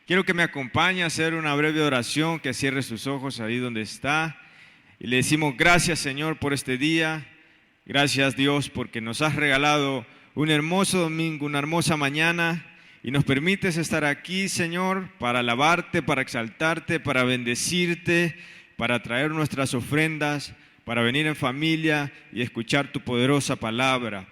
Quiero que me acompañe a hacer una breve oración, que cierre sus ojos ahí donde está. Y le decimos gracias, Señor, por este día. Gracias, Dios, porque nos has regalado un hermoso domingo, una hermosa mañana. Y nos permites estar aquí, Señor, para alabarte, para exaltarte, para bendecirte, para traer nuestras ofrendas, para venir en familia y escuchar tu poderosa palabra.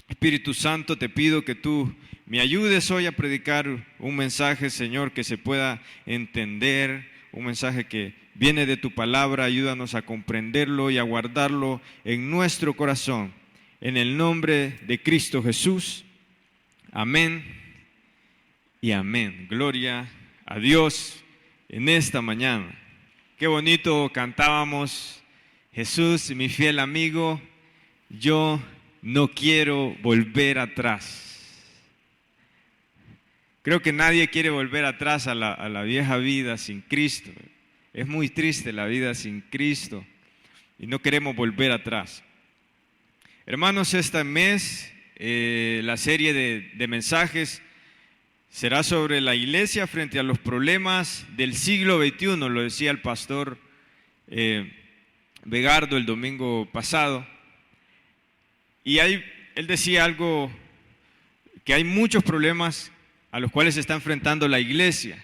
Espíritu Santo, te pido que tú me ayudes hoy a predicar un mensaje, Señor, que se pueda entender, un mensaje que viene de tu palabra. Ayúdanos a comprenderlo y a guardarlo en nuestro corazón. En el nombre de Cristo Jesús. Amén y amén. Gloria a Dios en esta mañana. Qué bonito cantábamos: Jesús, mi fiel amigo, yo no quiero volver atrás. Creo que nadie quiere volver atrás a la vieja vida sin Cristo. Es muy triste la vida sin Cristo y no queremos volver atrás. Hermanos, este mes la serie de mensajes será sobre la iglesia frente a los problemas del siglo XXI, lo decía el pastor Vegardo el domingo pasado. Y él decía algo, que hay muchos problemas a los cuales se está enfrentando la iglesia.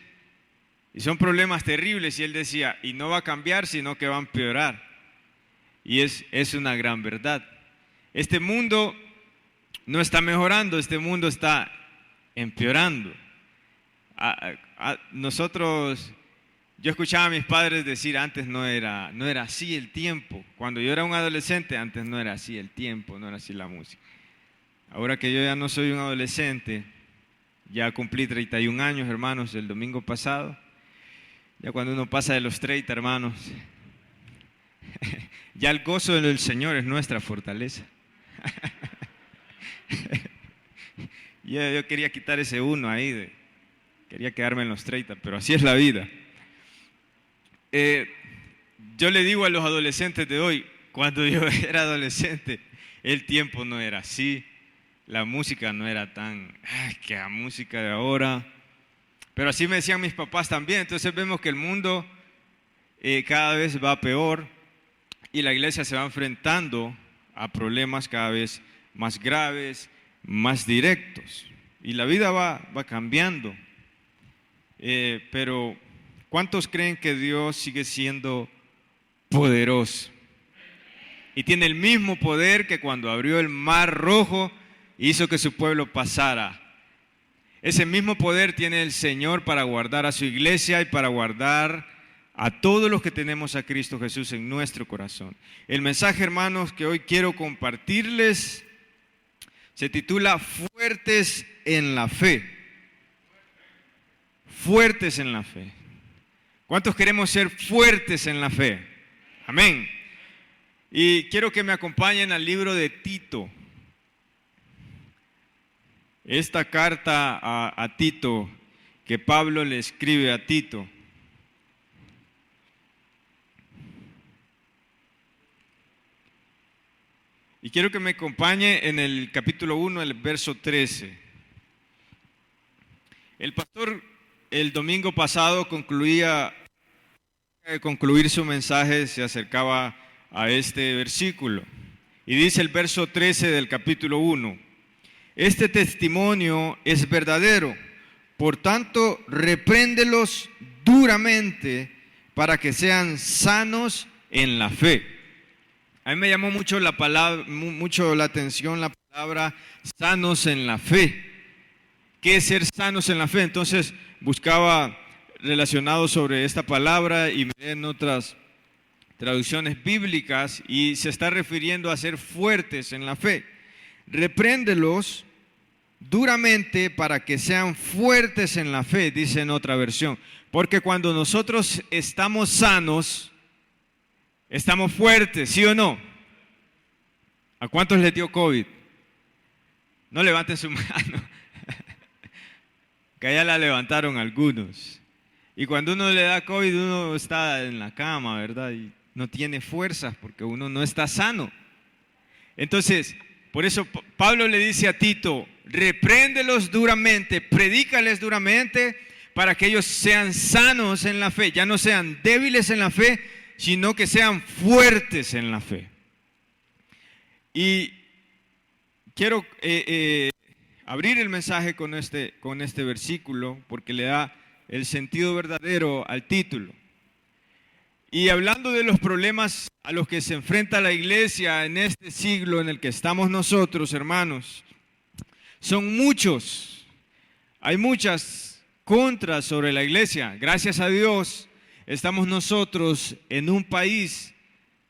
Y son problemas terribles, y él decía, y no va a cambiar, sino que va a empeorar. Y es una gran verdad. Este mundo no está mejorando, este mundo está empeorando. Yo escuchaba a mis padres decir, antes no era así el tiempo. Cuando yo era un adolescente, antes no era así el tiempo, no era así la música. Ahora que yo ya no soy un adolescente, ya cumplí 31 años, hermanos, el domingo pasado. Ya cuando uno pasa de los 30, hermanos, ya el gozo del Señor es nuestra fortaleza. Yo quería quitar ese uno ahí, quería quedarme en los 30, pero así es la vida. Yo le digo a los adolescentes de hoy, cuando yo era adolescente, el tiempo no era así, la música no era tan, que la música de ahora, pero así me decían mis papás también. Entonces vemos que el mundo cada vez va peor y la iglesia se va enfrentando a problemas cada vez más graves, más directos, y la vida va cambiando. Pero ¿cuántos creen que Dios sigue siendo poderoso? Y tiene el mismo poder que cuando abrió el mar rojo e hizo que su pueblo pasara. Ese mismo poder tiene el Señor para guardar a su iglesia y para guardar a todos los que tenemos a Cristo Jesús en nuestro corazón. El mensaje, hermanos, que hoy quiero compartirles se titula Fuertes en la Fe. Fuertes en la fe. ¿Cuántos queremos ser fuertes en la fe? Amén. Y quiero que me acompañen al libro de Tito. Esta carta a Tito, que Pablo le escribe a Tito. Y quiero que me acompañe en el capítulo 1, el verso 13. El pastor el domingo pasado concluir su mensaje, se acercaba a este versículo. Y dice el verso 13 del capítulo 1: este testimonio es verdadero, por tanto, repréndelos duramente para que sean sanos en la fe. A mí me llamó mucho la atención la palabra sanos en la fe. ¿Qué es ser sanos en la fe? Entonces buscaba relacionado sobre esta palabra y miré en otras traducciones bíblicas y se está refiriendo a ser fuertes en la fe. Repréndelos duramente para que sean fuertes en la fe, dice en otra versión. Porque cuando nosotros estamos sanos, estamos fuertes, ¿sí o no? ¿A cuántos les dio COVID? No levanten su mano. Que ya la levantaron algunos. Y cuando uno le da COVID, uno está en la cama, ¿verdad? Y no tiene fuerzas porque uno no está sano. Entonces, por eso Pablo le dice a Tito, repréndelos duramente, predícales duramente para que ellos sean sanos en la fe, ya no sean débiles en la fe, sino que sean fuertes en la fe. Y quiero abrir el mensaje con este versículo, porque le da el sentido verdadero al título. Y hablando de los problemas a los que se enfrenta la iglesia en este siglo en el que estamos nosotros, hermanos, son muchos. Hay muchas contras sobre la iglesia. Gracias a Dios, estamos nosotros en un país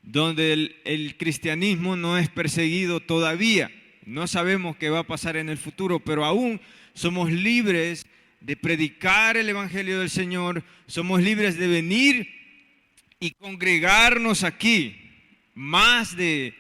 donde el cristianismo no es perseguido todavía. No sabemos qué va a pasar en el futuro, pero aún somos libres de predicar el evangelio del Señor, somos libres de venir y congregarnos aquí. Más de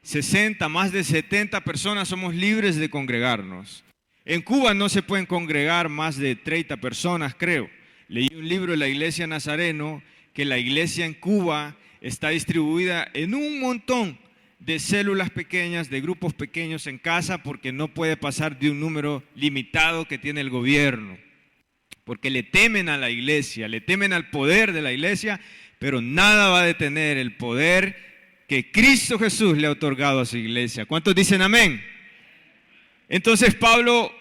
60, más de 70 personas somos libres de congregarnos. En Cuba no se pueden congregar más de 30 personas, creo. Leí un libro de la Iglesia Nazareno, que la iglesia en Cuba está distribuida en un montón de células pequeñas, de grupos pequeños en casa, porque no puede pasar de un número limitado que tiene el gobierno. Porque le temen a la iglesia, le temen al poder de la iglesia, pero nada va a detener el poder que Cristo Jesús le ha otorgado a su iglesia. ¿Cuántos dicen amén? Entonces Pablo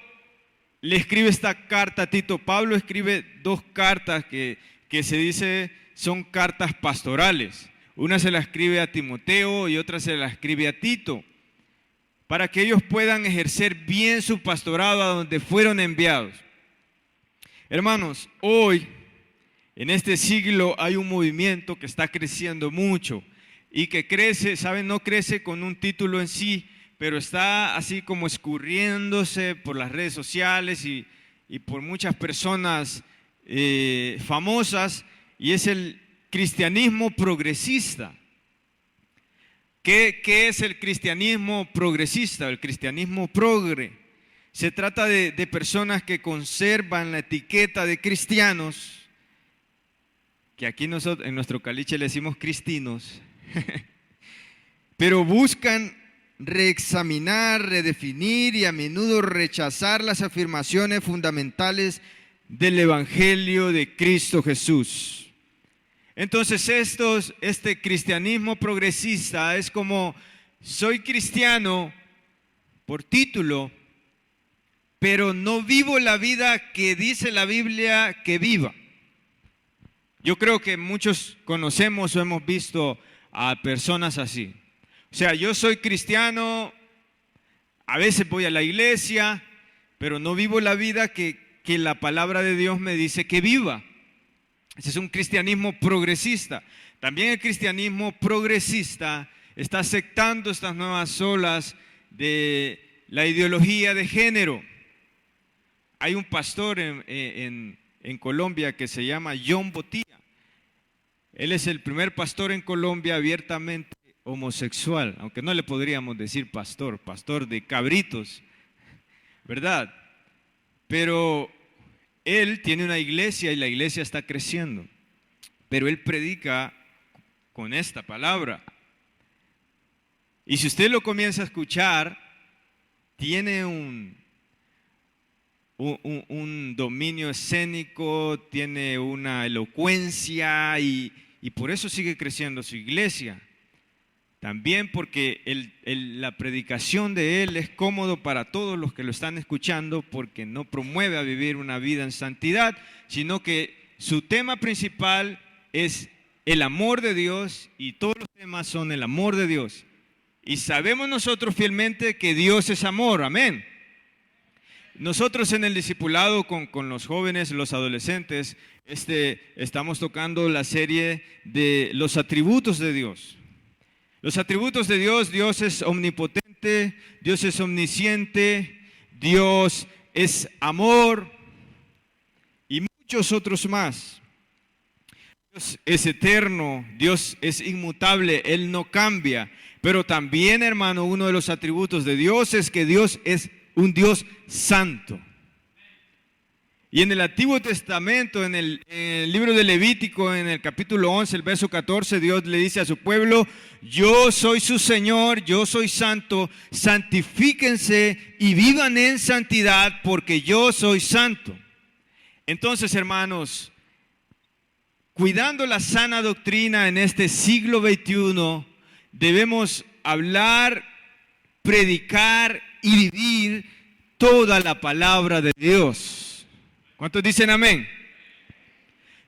le escribe esta carta a Tito. Pablo escribe dos cartas que se dice son cartas pastorales. Una se la escribe a Timoteo y otra se la escribe a Tito, para que ellos puedan ejercer bien su pastorado a donde fueron enviados. Hermanos, hoy en este siglo hay un movimiento que está creciendo mucho y que crece, ¿saben? No crece con un título en sí, pero está así como escurriéndose por las redes sociales y por muchas personas famosas, y es el cristianismo progresista. ¿Qué es el cristianismo progresista? El cristianismo progre. Se trata de personas que conservan la etiqueta de cristianos, que aquí nosotros en nuestro caliche le decimos cristinos, pero buscan reexaminar, redefinir y a menudo rechazar las afirmaciones fundamentales del Evangelio de Cristo Jesús. Entonces este cristianismo progresista es como: soy cristiano por título, pero no vivo la vida que dice la Biblia que viva. Yo creo que muchos conocemos o hemos visto a personas así. O sea, yo soy cristiano, a veces voy a la iglesia, pero no vivo la vida que la palabra de Dios me dice que viva. Ese es un cristianismo progresista. También el cristianismo progresista está aceptando estas nuevas olas de la ideología de género. Hay un pastor en Colombia que se llama John Botía. Él es el primer pastor en Colombia abiertamente homosexual, aunque no le podríamos decir pastor de cabritos, ¿verdad? Pero él tiene una iglesia y la iglesia está creciendo, pero él predica con esta palabra. Y si usted lo comienza a escuchar, tiene un dominio escénico, tiene una elocuencia y por eso sigue creciendo su iglesia. También porque la predicación de él es cómodo para todos los que lo están escuchando, porque no promueve a vivir una vida en santidad, sino que su tema principal es el amor de Dios, y todos los temas son el amor de Dios. Y sabemos nosotros fielmente que Dios es amor, amén. Nosotros en el discipulado con los jóvenes, los adolescentes, estamos tocando la serie de los atributos de Dios. Los atributos de Dios: Dios es omnipotente, Dios es omnisciente, Dios es amor y muchos otros más. Dios es eterno, Dios es inmutable, Él no cambia. Pero también, hermano, uno de los atributos de Dios es que Dios es un Dios santo. Y en el Antiguo Testamento, en el libro de Levítico, en el capítulo 11, el verso 14, Dios le dice a su pueblo: yo soy su Señor, yo soy santo, santifíquense y vivan en santidad, porque yo soy santo. Entonces, hermanos, cuidando la sana doctrina en este siglo XXI, debemos hablar, predicar y vivir toda la palabra de Dios. ¿Cuántos dicen amén?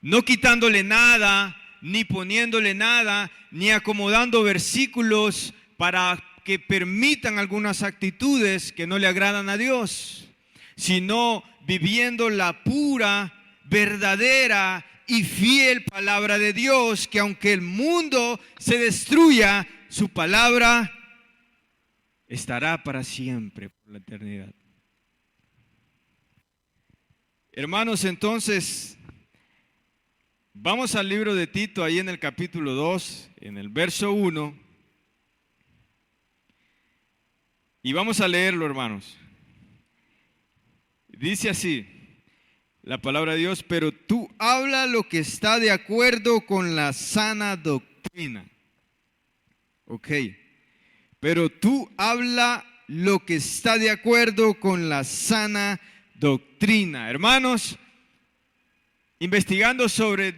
No quitándole nada, ni poniéndole nada, ni acomodando versículos para que permitan algunas actitudes que no le agradan a Dios, sino viviendo la pura, verdadera y fiel palabra de Dios, que aunque el mundo se destruya, su palabra estará para siempre, por la eternidad. Hermanos, entonces, vamos al libro de Tito, ahí en el capítulo 2, en el verso 1, y vamos a leerlo, hermanos. Dice así la palabra de Dios: pero tú habla lo que está de acuerdo con la sana doctrina. Ok. Pero tú habla lo que está de acuerdo con la sana doctrina. Hermanos, investigando sobre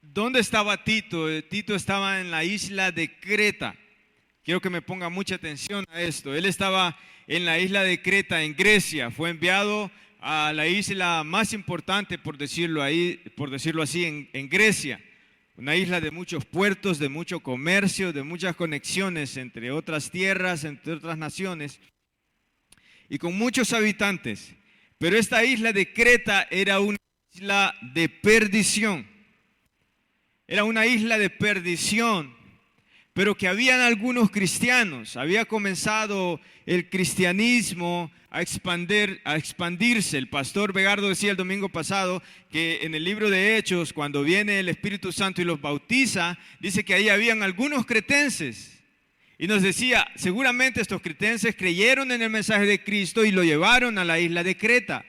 dónde estaba Tito, Tito estaba en la isla de Creta. Quiero que me ponga mucha atención a esto. Él estaba en la isla de Creta, en Grecia. Fue enviado a la isla más importante, por decirlo así, en Grecia. Una isla de muchos puertos, de mucho comercio, de muchas conexiones entre otras tierras, entre otras naciones, y con muchos habitantes. Pero esta isla de Creta era una isla de perdición. Era una isla de perdición, pero que habían algunos cristianos. Había comenzado el cristianismo a expandirse. El pastor Vegardo decía el domingo pasado que en el libro de Hechos, cuando viene el Espíritu Santo y los bautiza, dice que ahí habían algunos cretenses. Y nos decía, seguramente estos cretenses creyeron en el mensaje de Cristo y lo llevaron a la isla de Creta.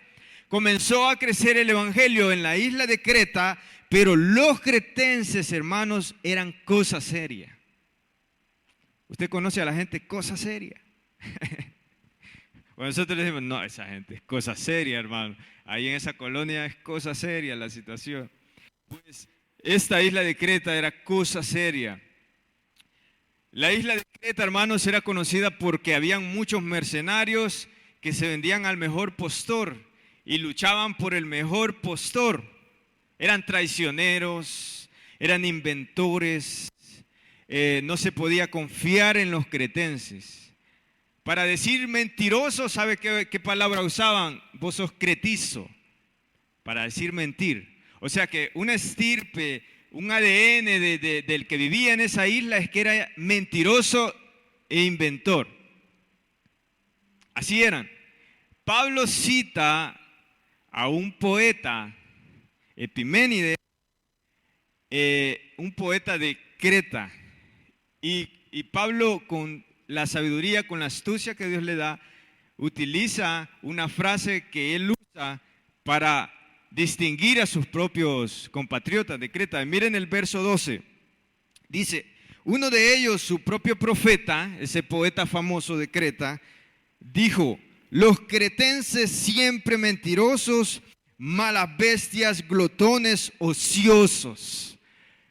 Comenzó a crecer el evangelio en la isla de Creta, pero los cretenses, hermanos, eran cosa seria. Usted conoce a la gente cosa seria. Bueno, nosotros le decimos, no, esa gente es cosa seria, hermano. Ahí en esa colonia es cosa seria la situación. Pues esta isla de Creta era cosa seria. La isla de Creta, hermanos, era conocida porque habían muchos mercenarios que se vendían al mejor postor y luchaban por el mejor postor. Eran traicioneros, eran inventores. No se podía confiar en los cretenses. Para decir mentiroso, ¿sabe qué palabra usaban? Vos sos cretizo, para decir mentir. O sea que una estirpe, un ADN del que vivía en esa isla es que era mentiroso e inventor. Así eran. Pablo cita a un poeta, Epiménides, un poeta de Creta. Y Pablo, con la sabiduría, con la astucia que Dios le da, utiliza una frase que él usa para distinguir a sus propios compatriotas de Creta. Miren el verso 12. Dice, uno de ellos, su propio profeta, ese poeta famoso de Creta, dijo: los cretenses siempre mentirosos, malas bestias, glotones, ociosos.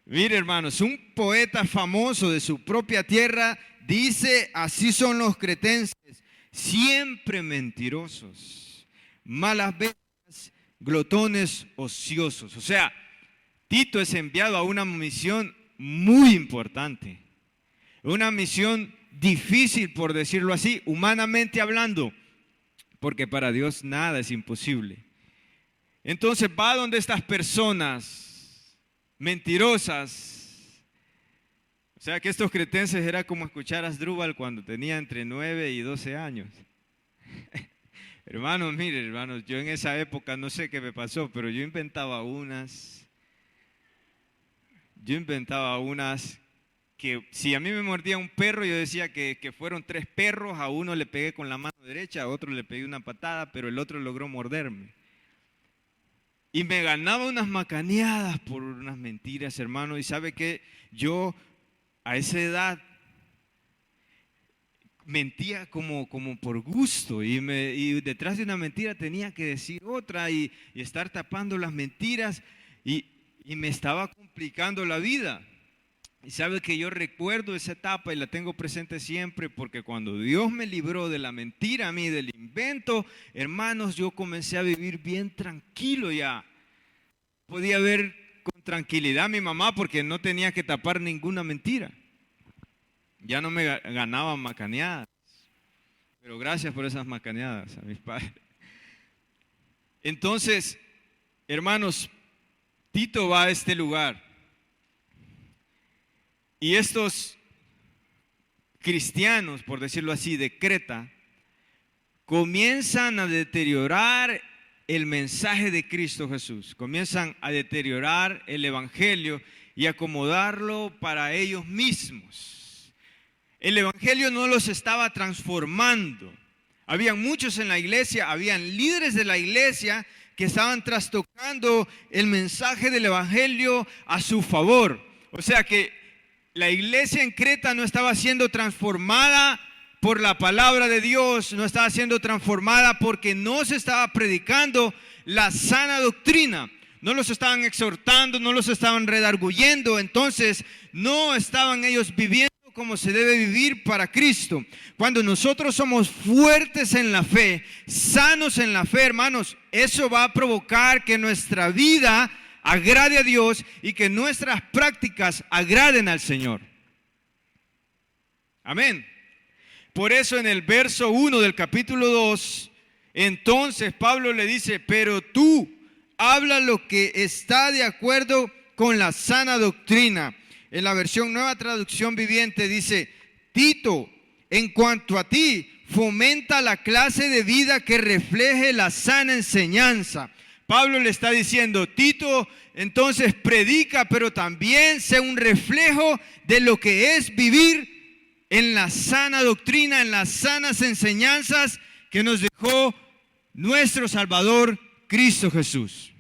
Mire, hermanos, un poeta famoso de su propia tierra dice, así son los cretenses, siempre mentirosos, malas bestias, glotones, ociosos. O sea, Tito es enviado a una misión muy importante, una misión difícil, por decirlo así, humanamente hablando, porque para Dios nada es imposible. Entonces va donde estas personas mentirosas. O sea que estos cretenses era como escuchar a Asdrúbal cuando tenía entre 9 y 12 años. Hermanos, mire, hermanos, yo en esa época no sé qué me pasó, pero yo inventaba unas que si a mí me mordía un perro, yo decía que fueron 3 perros, a uno le pegué con la mano derecha, a otro le pegué una patada, pero el otro logró morderme. Y me ganaba unas macaneadas por unas mentiras, hermano. Y sabe que yo a esa edad, mentía como por gusto y detrás de una mentira tenía que decir otra y estar tapando las mentiras y me estaba complicando la vida. Y sabe que yo recuerdo esa etapa y la tengo presente siempre porque cuando Dios me libró de la mentira a mí, del invento, hermanos, yo comencé a vivir bien tranquilo ya. Podía ver con tranquilidad a mi mamá porque no tenía que tapar ninguna mentira. Ya no me ganaba macaneadas. Pero gracias por esas macaneadas a mis padres. Entonces, hermanos, Tito va a este lugar. Y estos cristianos, por decirlo así, de Creta, comienzan a deteriorar el mensaje de Cristo Jesús. Comienzan a deteriorar el evangelio y acomodarlo para ellos mismos. El evangelio no los estaba transformando. Habían muchos en la iglesia, habían líderes de la iglesia que estaban trastocando el mensaje del evangelio a su favor. O sea que la iglesia en Creta no estaba siendo transformada por la palabra de Dios, no estaba siendo transformada porque no se estaba predicando la sana doctrina. No los estaban exhortando, no los estaban redarguyendo, entonces no estaban ellos viviendo como se debe vivir para Cristo. Cuando nosotros somos fuertes en la fe, sanos en la fe, hermanos, eso va a provocar que nuestra vida agrade a Dios y que nuestras prácticas agraden al Señor. Amén. Por eso en el verso 1 del capítulo 2, entonces Pablo le dice, pero tú habla lo que está de acuerdo con la sana doctrina. En la versión Nueva Traducción Viviente dice, Tito, en cuanto a ti, fomenta la clase de vida que refleje la sana enseñanza. Pablo le está diciendo, Tito, entonces predica, pero también sea un reflejo de lo que es vivir en la sana doctrina, en las sanas enseñanzas que nos dejó nuestro Salvador, Cristo Jesús.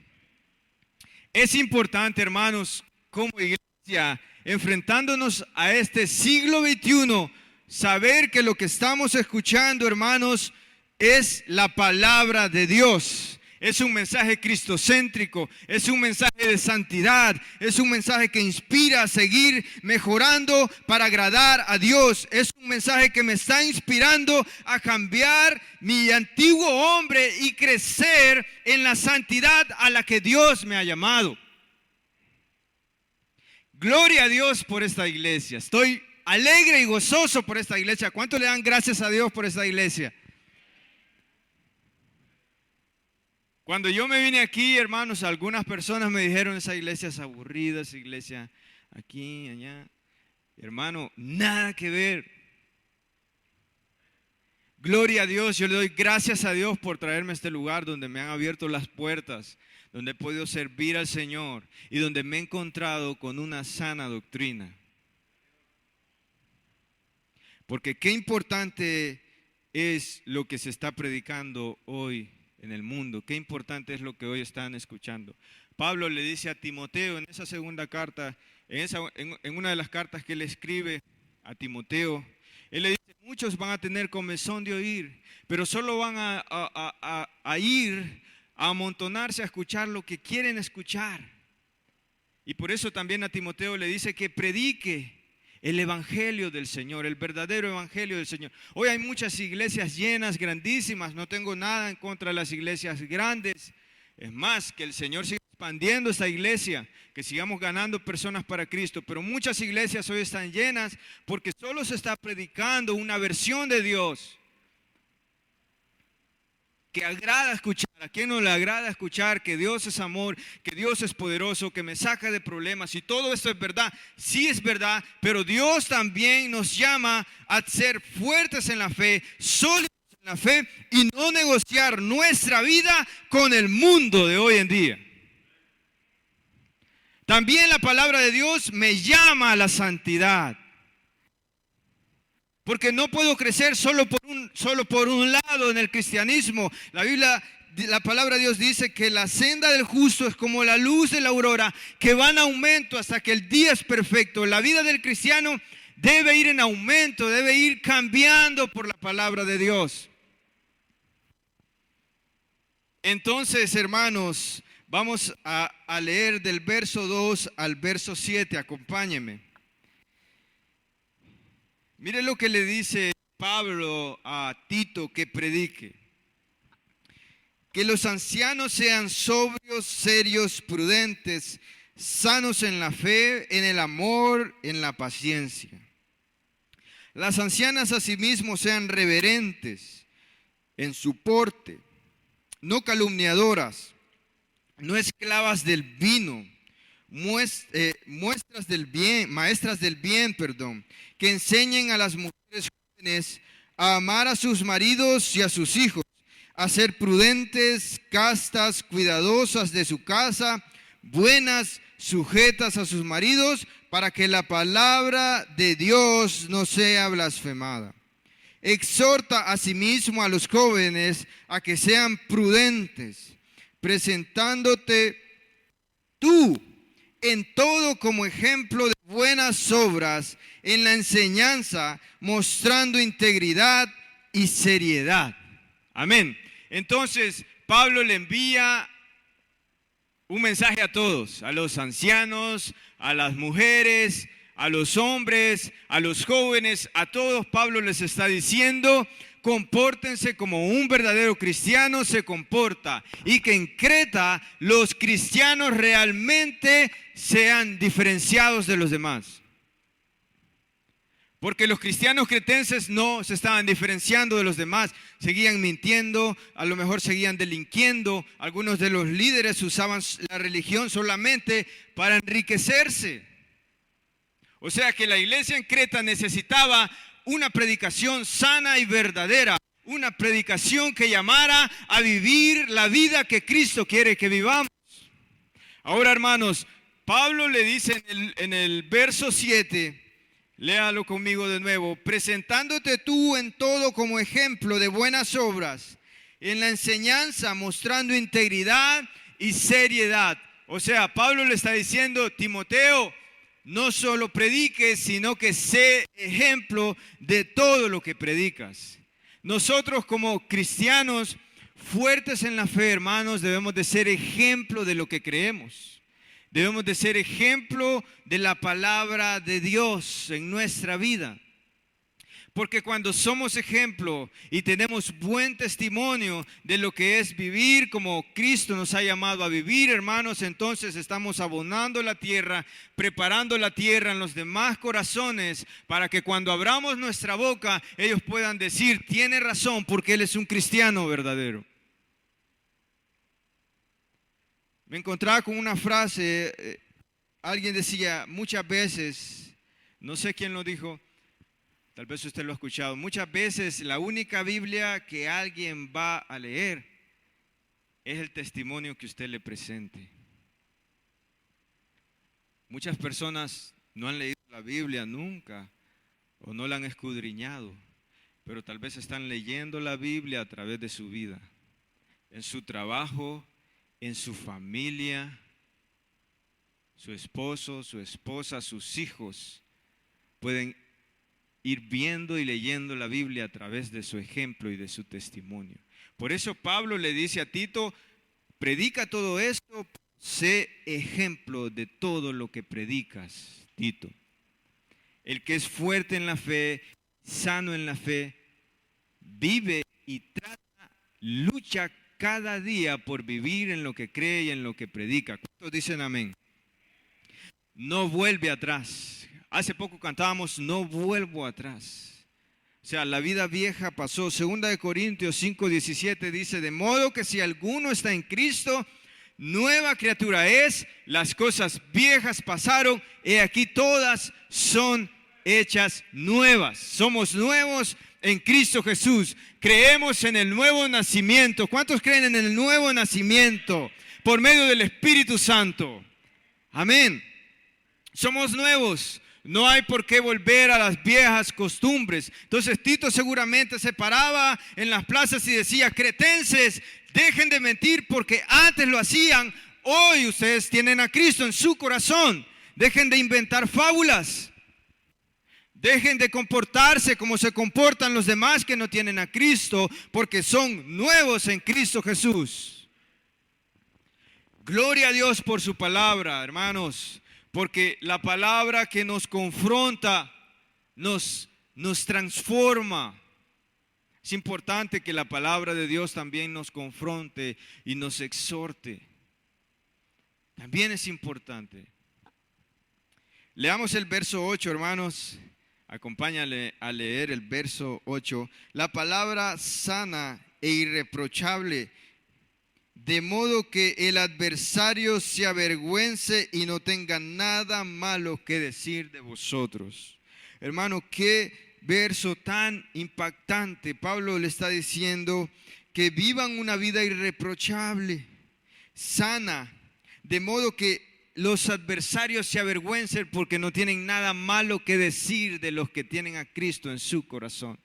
Es importante, hermanos, como iglesia, enfrentándonos a este siglo XXI, saber que lo que estamos escuchando, hermanos, es la palabra de Dios. Es un mensaje cristocéntrico, es un mensaje de santidad, es un mensaje que inspira a seguir mejorando para agradar a Dios. Es un mensaje que me está inspirando a cambiar mi antiguo hombre y crecer en la santidad a la que Dios me ha llamado. Gloria a Dios por esta iglesia. Estoy alegre y gozoso por esta iglesia. ¿Cuánto le dan gracias a Dios por esta iglesia? Cuando yo me vine aquí, hermanos, algunas personas me dijeron, esa iglesia es aburrida, esa iglesia aquí, allá. Hermano, nada que ver. Gloria a Dios, yo le doy gracias a Dios por traerme a este lugar donde me han abierto las puertas, donde he podido servir al Señor y donde me he encontrado con una sana doctrina. Porque qué importante es lo que se está predicando hoy en el mundo. Qué importante es lo que hoy están escuchando. Pablo le dice a Timoteo en esa segunda carta, en una de las cartas que él escribe a Timoteo, él le dice, muchos van a tener comezón de oír, pero solo van a ir a amontonarse a escuchar lo que quieren escuchar. Y por eso también a Timoteo le dice que predique el evangelio del Señor, el verdadero evangelio del Señor. Hoy hay muchas iglesias llenas, grandísimas. No tengo nada en contra de las iglesias grandes. Es más, que el Señor siga expandiendo esta iglesia, que sigamos ganando personas para Cristo. Pero muchas iglesias hoy están llenas porque solo se está predicando una versión de Dios que agrada escuchar. ¿A quién no le agrada escuchar que Dios es amor, que Dios es poderoso, que me saca de problemas? Y todo esto es verdad, sí es verdad, pero Dios también nos llama a ser fuertes en la fe, sólidos en la fe y no negociar nuestra vida con el mundo de hoy en día. También la palabra de Dios me llama a la santidad. Porque no puedo crecer solo por un lado en el cristianismo. La palabra de Dios dice que la senda del justo es como la luz de la aurora, que va en aumento hasta que el día es perfecto. La vida del cristiano debe ir en aumento, debe ir cambiando por la palabra de Dios. Entonces, hermanos, vamos a leer del verso 2 al verso 7. Acompáñenme. Mire lo que le dice Pablo a Tito que predique. Que los ancianos sean sobrios, serios, prudentes, sanos en la fe, en el amor, en la paciencia. Las ancianas asimismo sean reverentes en su porte, no calumniadoras, no esclavas del vino, maestras del bien, que enseñen a las mujeres jóvenes a amar a sus maridos y a sus hijos, a ser prudentes, castas, cuidadosas de su casa, buenas, sujetas a sus maridos, para que la palabra de Dios no sea blasfemada. Exhorta asimismo a los jóvenes a que sean prudentes, presentándote tú en todo como ejemplo de buenas obras, en la enseñanza, mostrando integridad y seriedad. Amén. Entonces, Pablo le envía un mensaje a todos, a los ancianos, a las mujeres, a los hombres, a los jóvenes, a todos. Pablo les está diciendo: compórtense como un verdadero cristiano se comporta, y que en Creta los cristianos realmente sean diferenciados de los demás. Porque los cristianos cretenses no se estaban diferenciando de los demás, seguían mintiendo, a lo mejor seguían delinquiendo. Algunos de los líderes usaban la religión solamente para enriquecerse. O sea que la iglesia en Creta necesitaba una predicación sana y verdadera, una predicación que llamara a vivir la vida que Cristo quiere que vivamos. Ahora, hermanos, Pablo le dice en el verso 7, léalo conmigo de nuevo: presentándote tú en todo como ejemplo de buenas obras, en la enseñanza mostrando integridad y seriedad. O sea, Pablo le está diciendo: Timoteo, no solo prediques, sino que sé ejemplo de todo lo que predicas. Nosotros como cristianos fuertes en la fe, hermanos, debemos de ser ejemplo de lo que creemos. Debemos de ser ejemplo de la palabra de Dios en nuestra vida. Porque cuando somos ejemplo y tenemos buen testimonio de lo que es vivir como Cristo nos ha llamado a vivir, hermanos, entonces estamos abonando la tierra, preparando la tierra en los demás corazones, para que cuando abramos nuestra boca, ellos puedan decir: tiene razón, porque él es un cristiano verdadero. Me encontraba con una frase, alguien decía muchas veces, no sé quién lo dijo, tal vez usted lo ha escuchado: muchas veces la única Biblia que alguien va a leer es el testimonio que usted le presente. Muchas personas no han leído la Biblia nunca o no la han escudriñado, pero tal vez están leyendo la Biblia a través de su vida, en su trabajo, en su familia, su esposo, su esposa, sus hijos pueden ir viendo y leyendo la Biblia a través de su ejemplo y de su testimonio. Por eso Pablo le dice a Tito: predica todo esto, sé ejemplo de todo lo que predicas, Tito. El que es fuerte en la fe, sano en la fe, vive y trata, lucha cada día por vivir en lo que cree y en lo que predica. ¿Cuántos dicen amén? No vuelve atrás. Hace poco cantábamos: no vuelvo atrás. O sea, la vida vieja pasó. 2 Corintios 5:17 dice: de modo que si alguno está en Cristo, nueva criatura es, las cosas viejas pasaron, he aquí todas son hechas nuevas. Somos nuevos en Cristo Jesús. Creemos en el nuevo nacimiento. ¿Cuántos creen en el nuevo nacimiento? Por medio del Espíritu Santo. Amén. Somos nuevos. No hay por qué volver a las viejas costumbres. Entonces Tito seguramente se paraba en las plazas y decía: cretenses, dejen de mentir porque antes lo hacían. Hoy ustedes tienen a Cristo en su corazón. Dejen de inventar fábulas. Dejen de comportarse como se comportan los demás que no tienen a Cristo, porque son nuevos en Cristo Jesús. Gloria a Dios por su palabra, hermanos, porque la palabra que nos confronta nos transforma. Es importante que la palabra de Dios también nos confronte y nos exhorte. También es importante. Leamos el verso 8, hermanos. Acompáñale a leer el verso 8. La palabra sana e irreprochable, de modo que el adversario se avergüence y no tenga nada malo que decir de vosotros. Hermano, qué verso tan impactante. Pablo le está diciendo que vivan una vida irreprochable, sana, de modo que los adversarios se avergüencen porque no tienen nada malo que decir de los que tienen a Cristo en su corazón.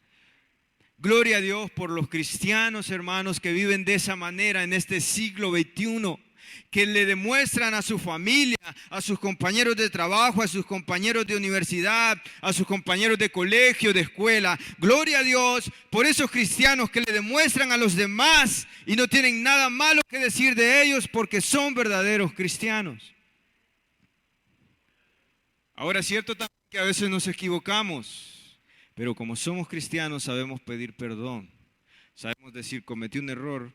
Gloria a Dios por los cristianos, hermanos, que viven de esa manera en este siglo XXI, que le demuestran a su familia, a sus compañeros de trabajo, a sus compañeros de universidad, a sus compañeros de colegio, de escuela. Gloria a Dios por esos cristianos que le demuestran a los demás y no tienen nada malo que decir de ellos porque son verdaderos cristianos. Ahora es cierto también que a veces nos equivocamos, pero como somos cristianos sabemos pedir perdón. Sabemos decir, cometí un error,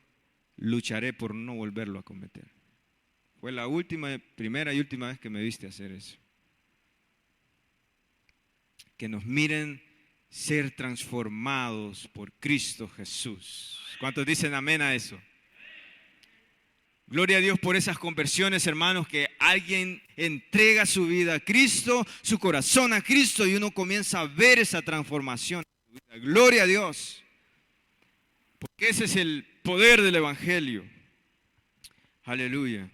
lucharé por no volverlo a cometer. Fue la primera y última vez que me viste hacer eso. Que nos miren ser transformados por Cristo Jesús. ¿Cuántos dicen amén a eso? Gloria a Dios por esas conversiones, hermanos, que alguien entrega su vida a Cristo, su corazón a Cristo, y uno comienza a ver esa transformación. Gloria a Dios. Porque ese es el poder del Evangelio. Aleluya.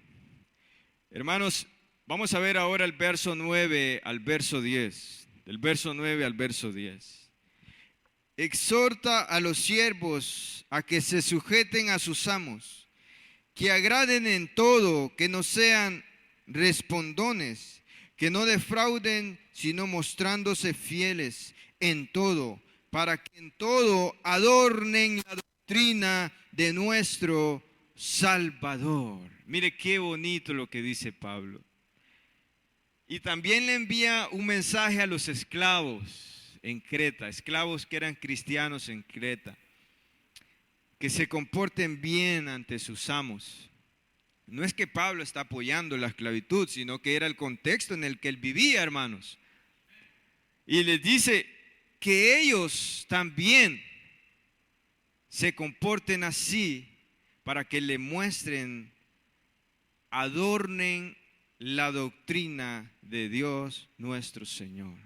Hermanos, vamos a ver ahora el verso 9 al verso 10. Del verso 9 al verso 10. Exhorta a los siervos a que se sujeten a sus amos, que agraden en todo, que no sean respondones, que no defrauden, sino mostrándose fieles en todo, para que en todo adornen la doctrina de nuestro Salvador. Mire qué bonito lo que dice Pablo. Y también le envía un mensaje a los esclavos en Creta, esclavos que eran cristianos en Creta, que se comporten bien ante sus amos. No es que Pablo está apoyando la esclavitud, sino que era el contexto en el que él vivía, hermanos. Y les dice que ellos también se comporten así para que le muestren, adornen la doctrina de Dios nuestro Señor.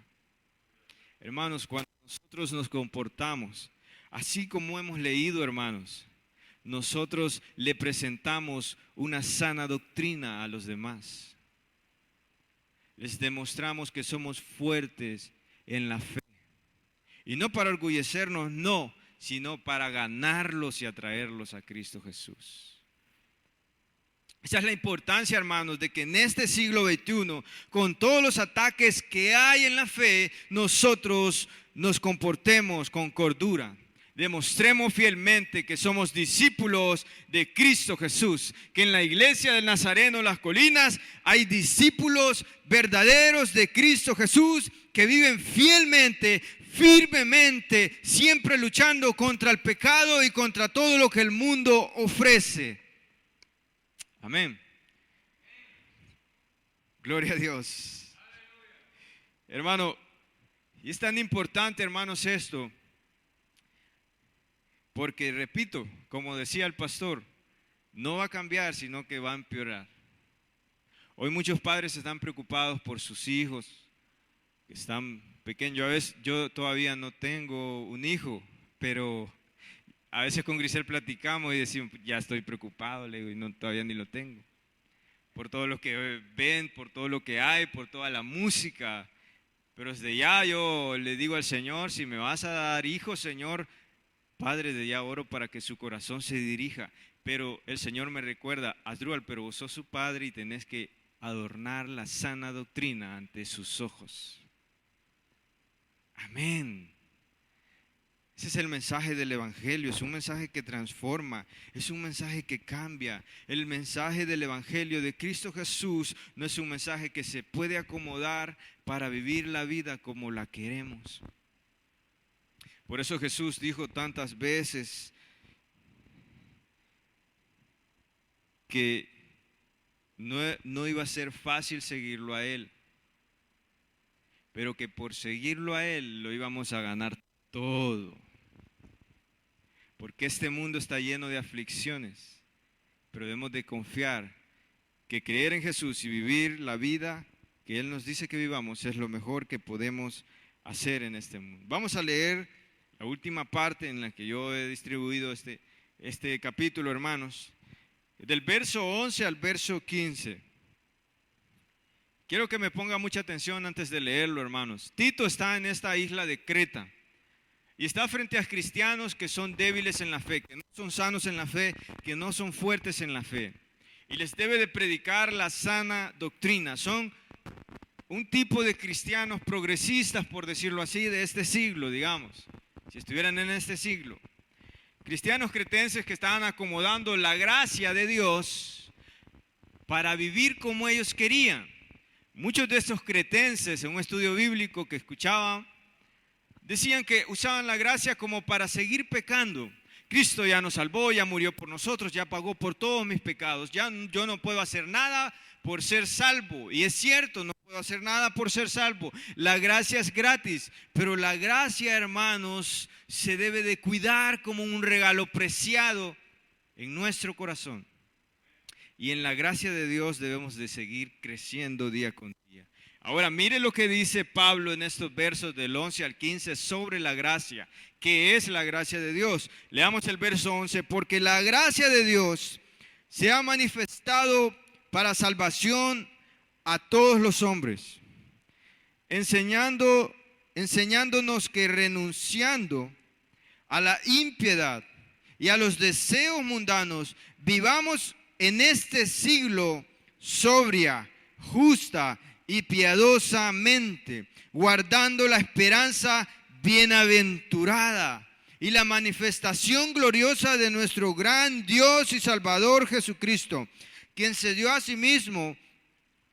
Hermanos, cuando nosotros nos comportamos así como hemos leído, hermanos, nosotros le presentamos una sana doctrina a los demás. Les demostramos que somos fuertes en la fe. Y no para orgullecernos, no, sino para ganarlos y atraerlos a Cristo Jesús. Esa es la importancia, hermanos, de que en este siglo XXI, con todos los ataques que hay en la fe, nosotros nos comportemos con cordura. Demostremos fielmente que somos discípulos de Cristo Jesús, que en la iglesia del Nazareno, Las Colinas, hay discípulos verdaderos de Cristo Jesús que viven fielmente, firmemente, siempre luchando contra el pecado y contra todo lo que el mundo ofrece. Amén. Gloria a Dios. Hermano, y es tan importante, hermanos, esto. Porque, repito, como decía el pastor, no va a cambiar, sino que va a empeorar. Hoy muchos padres están preocupados por sus hijos, que están pequeños. Yo todavía no tengo un hijo, pero a veces con Grisel platicamos y decimos, ya estoy preocupado, le digo, y no, todavía ni lo tengo. Por todo lo que ven, por todo lo que hay, por toda la música. Pero desde ya yo le digo al Señor, si me vas a dar hijos, Señor, Padre, de ya oro para que su corazón se dirija. Pero el Señor me recuerda, Asdrúbal, pero vos sos su padre y tenés que adornar la sana doctrina ante sus ojos. Amén. Ese es el mensaje del Evangelio, es un mensaje que transforma, es un mensaje que cambia. El mensaje del Evangelio de Cristo Jesús no es un mensaje que se puede acomodar para vivir la vida como la queremos. Por eso Jesús dijo tantas veces que no iba a ser fácil seguirlo a Él, pero que por seguirlo a Él lo íbamos a ganar todo. Porque este mundo está lleno de aflicciones, pero debemos de confiar que creer en Jesús y vivir la vida que Él nos dice que vivamos es lo mejor que podemos hacer en este mundo. Vamos a leer la última parte en la que yo he distribuido este capítulo, hermanos, del verso 11 al verso 15. Quiero que me ponga mucha atención antes de leerlo, hermanos. Tito está en esta isla de Creta. Y está frente a cristianos que son débiles en la fe, que no son sanos en la fe, que no son fuertes en la fe. Y les debe de predicar la sana doctrina. Son un tipo de cristianos progresistas, por decirlo así, de este siglo, digamos. Si estuvieran en este siglo. Cristianos cretenses que estaban acomodando la gracia de Dios para vivir como ellos querían. Muchos de estos cretenses, en un estudio bíblico que escuchaban, decían que usaban la gracia como para seguir pecando. Cristo ya nos salvó, ya murió por nosotros, ya pagó por todos mis pecados. Ya yo no puedo hacer nada por ser salvo. Y es cierto, no puedo hacer nada por ser salvo. La gracia es gratis, pero la gracia, hermanos, se debe de cuidar como un regalo preciado en nuestro corazón. Y en la gracia de Dios debemos de seguir creciendo día con día. Ahora, mire lo que dice Pablo en estos versos del 11 al 15 sobre la gracia. ¿Qué es la gracia de Dios? Leamos el verso 11. Porque la gracia de Dios se ha manifestado para salvación a todos los hombres, enseñándonos que renunciando a la impiedad y a los deseos mundanos, vivamos en este siglo sobria, justa y piadosamente, guardando la esperanza bienaventurada y la manifestación gloriosa de nuestro gran Dios y Salvador Jesucristo, quien se dio a sí mismo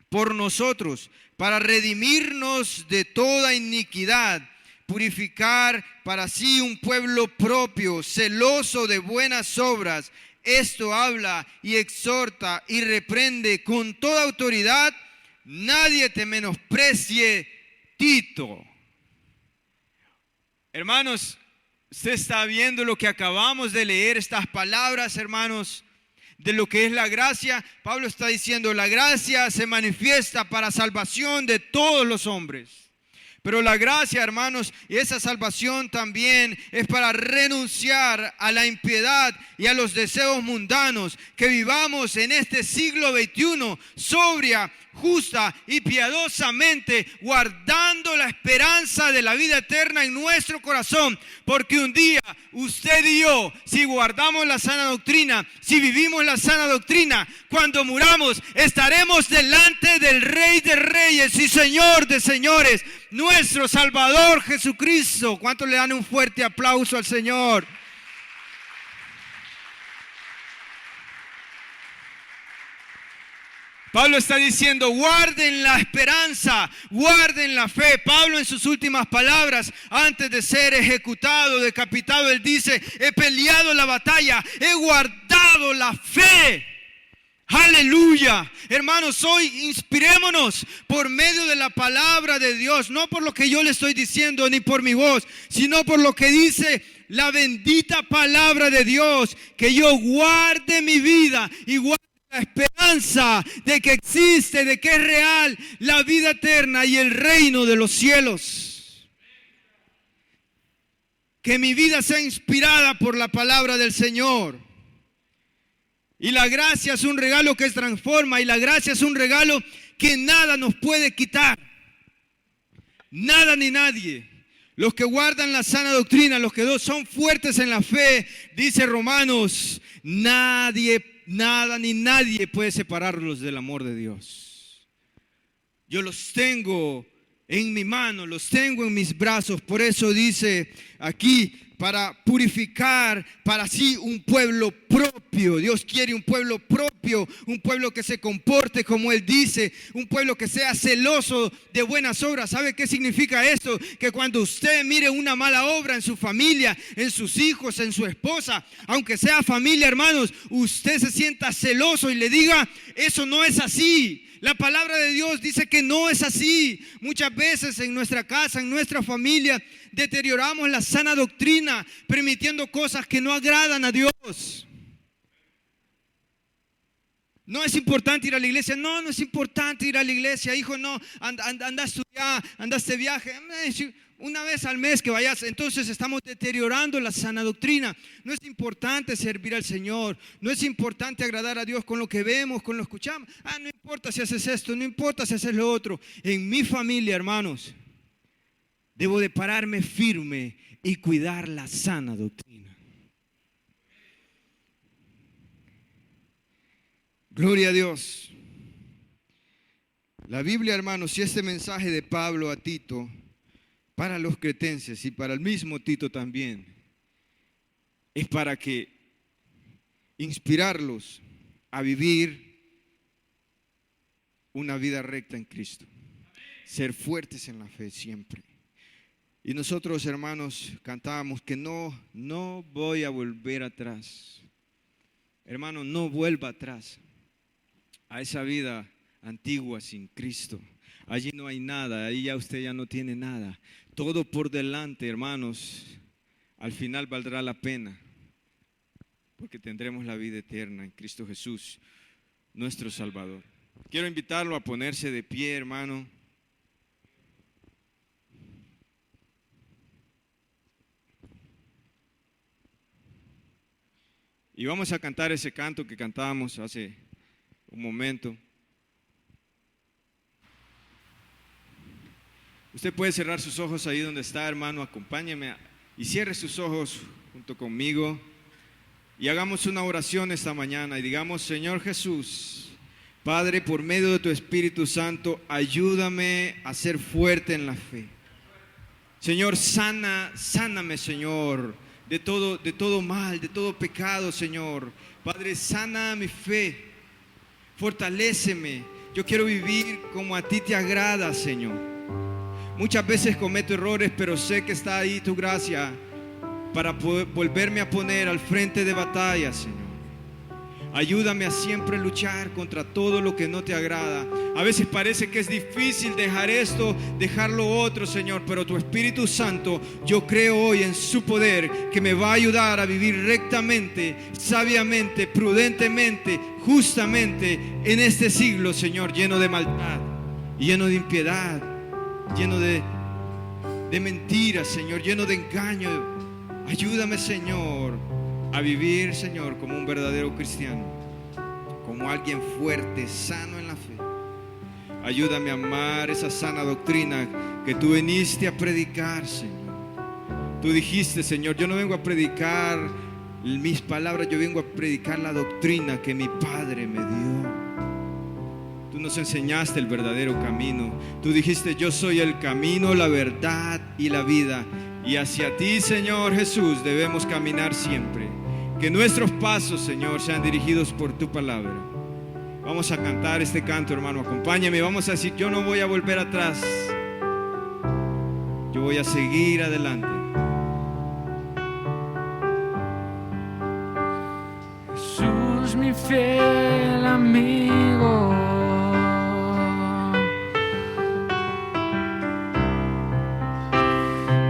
por nosotros para redimirnos de toda iniquidad, purificar para sí un pueblo propio, celoso de buenas obras. Esto habla y exhorta y reprende con toda autoridad. Nadie te menosprecie, Tito. Hermanos, usted está viendo lo que acabamos de leer, estas palabras, hermanos, de lo que es la gracia. Pablo está diciendo, la gracia se manifiesta para salvación de todos los hombres. Pero la gracia, hermanos, y esa salvación también es para renunciar a la impiedad y a los deseos mundanos, que vivamos en este siglo XXI sobria, justa y piadosamente, guardando la esperanza de la vida eterna en nuestro corazón, porque un día usted y yo, si guardamos la sana doctrina, si vivimos la sana doctrina, cuando muramos estaremos delante del Rey de Reyes y Señor de Señores, nuestro Salvador Jesucristo. ¿Cuántos le dan un fuerte aplauso al Señor? Pablo está diciendo, guarden la esperanza, guarden la fe. Pablo en sus últimas palabras, antes de ser ejecutado, decapitado, él dice, he peleado la batalla, he guardado la fe. Aleluya. Hermanos, hoy inspirémonos por medio de la palabra de Dios, no por lo que yo le estoy diciendo ni por mi voz, sino por lo que dice la bendita palabra de Dios, que yo guarde mi vida y guarde la esperanza de que existe, de que es real la vida eterna y el reino de los cielos. Que mi vida sea inspirada por la palabra del Señor. Y la gracia es un regalo que transforma, y la gracia es un regalo que nada nos puede quitar. Nada ni nadie. Los que guardan la sana doctrina, los que son fuertes en la fe, dice Romanos, nada ni nadie puede separarlos del amor de Dios. Yo los tengo en mi mano, los tengo en mis brazos. Por eso dice aquí, para purificar para sí un pueblo propio. Dios quiere un pueblo propio, un pueblo que se comporte como Él dice, un pueblo que sea celoso de buenas obras. ¿Sabe qué significa esto? Que cuando usted mire una mala obra en su familia, en sus hijos, en su esposa, aunque sea familia, hermanos, usted se sienta celoso y le diga, eso no es así. La palabra de Dios dice que no es así. Muchas veces en nuestra casa, en nuestra familia, deterioramos la sana doctrina, permitiendo cosas que no agradan a Dios. No es importante ir a la iglesia. No, no es importante ir a la iglesia, hijo. No, anda a estudiar, anda a este viaje. Una vez al mes que vayas. Entonces estamos deteriorando la sana doctrina. No es importante servir al Señor. No es importante agradar a Dios con lo que vemos, con lo que escuchamos. No importa si haces esto, no importa si haces lo otro. En mi familia, hermanos, debo de pararme firme y cuidar la sana doctrina. Gloria a Dios. La Biblia, hermanos, y este mensaje de Pablo a Tito, para los cretenses y para el mismo Tito también, es para que inspirarlos a vivir una vida recta en Cristo, ser fuertes en la fe siempre. Y nosotros, hermanos, cantábamos que no voy a volver atrás. Hermano, no vuelva atrás a esa vida antigua sin Cristo. Allí no hay nada, ahí ya usted ya no tiene nada. Todo por delante, hermanos, al final valdrá la pena, porque tendremos la vida eterna en Cristo Jesús, nuestro Salvador. Quiero invitarlo a ponerse de pie, hermano. Y vamos a cantar ese canto que cantábamos hace un momento. Usted puede cerrar sus ojos ahí donde está, hermano. Acompáñeme y cierre sus ojos junto conmigo y hagamos una oración esta mañana y digamos: Señor Jesús, Padre, por medio de tu Espíritu Santo, ayúdame a ser fuerte en la fe. Señor, sáname, Señor, de todo mal, de todo pecado, Señor. Padre, sana mi fe, fortaléceme. Yo quiero vivir como a ti te agrada, Señor. Muchas veces cometo errores, pero sé que está ahí tu gracia para poder volverme a poner al frente de batalla, Señor. Ayúdame a siempre luchar contra todo lo que no te agrada. A veces parece que es difícil dejar esto, dejar lo otro, Señor, pero tu Espíritu Santo, yo creo hoy en su poder, que me va a ayudar a vivir rectamente, sabiamente, prudentemente, justamente en este siglo, Señor, lleno de maldad, lleno de impiedad, lleno de mentiras, Señor, lleno de engaño. Ayúdame, Señor, a vivir, Señor, como un verdadero cristiano, como alguien fuerte, sano en la fe. Ayúdame a amar esa sana doctrina que tú viniste a predicar, Señor. Tú dijiste, Señor, yo no vengo a predicar mis palabras, yo vengo a predicar la doctrina que mi Padre me dio. Tú nos enseñaste el verdadero camino. Tú dijiste, yo soy el camino, la verdad y la vida. Y hacia ti, Señor Jesús, debemos caminar siempre. Que nuestros pasos, Señor, sean dirigidos por tu palabra. Vamos a cantar este canto, hermano. Acompáñame. Vamos a decir, yo no voy a volver atrás. Yo voy a seguir adelante. Jesús, mi fiel amigo,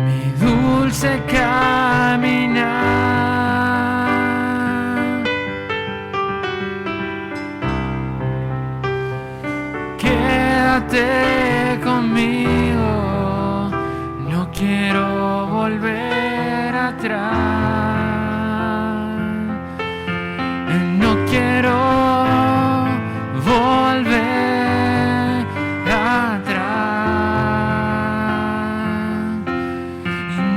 mi dulce caminar. Quédate conmigo, no quiero volver atrás. No quiero volver atrás.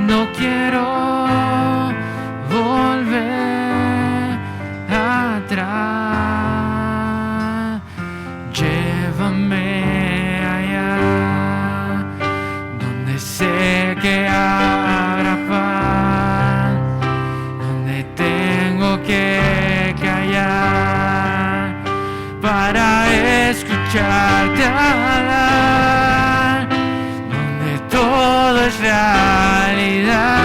No quiero escucharte hablar, donde todo es realidad.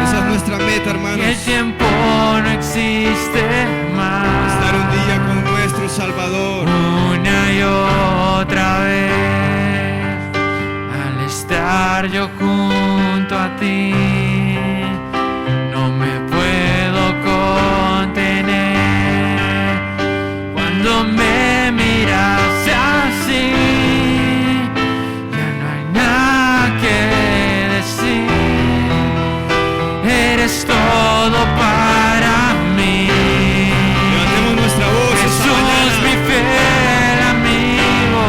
Esa es nuestra meta, hermanos. Y el tiempo no existe más. Estar un día con nuestro Salvador. Una y otra vez, al estar yo junto a ti, no me puedo contener. Cuando me miras así, ya no hay nada que decir. Eres todo para mí. Levantemos nuestra voz esta Jesús, mañana. mi fiel amigo.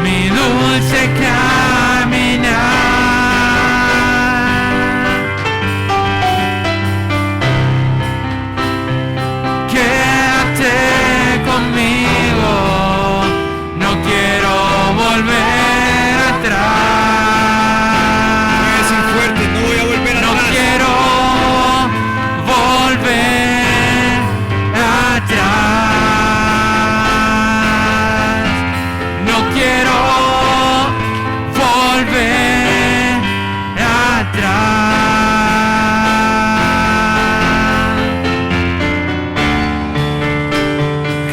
Mi dulce caminar. Quédate conmigo, no quiero volver atrás. Es fuerte, no voy a volver No atrás. quiero volver atrás. No quiero volver atrás.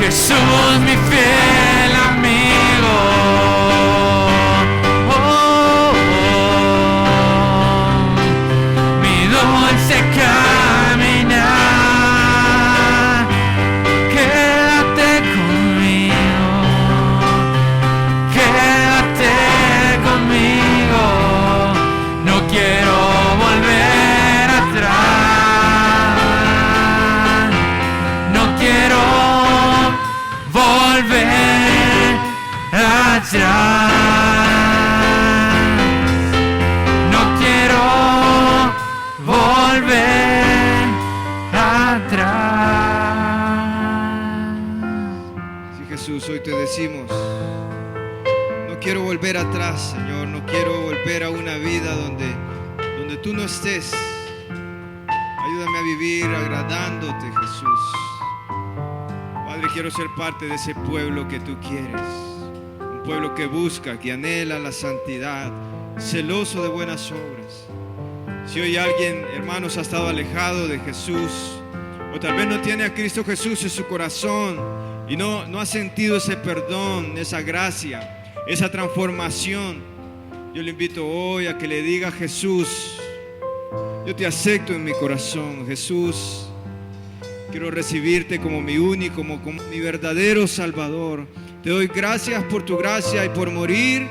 Jesús, mi fiel amigo. Oh, oh, oh. Mi dulce caminar. Quédate conmigo. Quédate conmigo. No quiero volver atrás. No quiero volver atrás. No quiero volver atrás. Sí, Jesús, hoy te decimos, no quiero volver atrás, Señor, no quiero volver a una vida donde tú no estés. Ayúdame a vivir agradándote, Jesús. Padre, quiero ser parte de ese pueblo que tú quieres, un pueblo que busca, que anhela la santidad, celoso de buenas obras. Si hoy alguien, hermanos, ha estado alejado de Jesús, o tal vez no tiene a Cristo Jesús en su corazón y no ha sentido ese perdón, esa gracia, esa transformación, yo le invito hoy a que le diga a Jesús: yo te acepto en mi corazón, Jesús. Quiero recibirte como mi único, como mi verdadero Salvador. Te doy gracias por tu gracia y por morir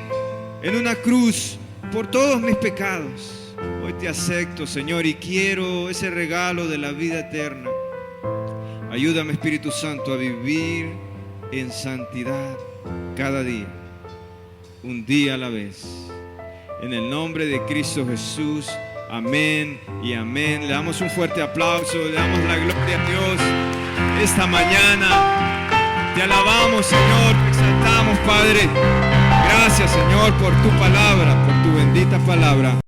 en una cruz por todos mis pecados. Hoy te acepto, Señor, y quiero ese regalo de la vida eterna. Ayúdame, Espíritu Santo, a vivir en santidad cada día, un día a la vez. En el nombre de Cristo Jesús. Amén y amén. Le damos un fuerte aplauso, le damos la gloria a Dios esta mañana. Te alabamos, Señor, te exaltamos, Padre. Gracias, Señor, por tu palabra, por tu bendita palabra.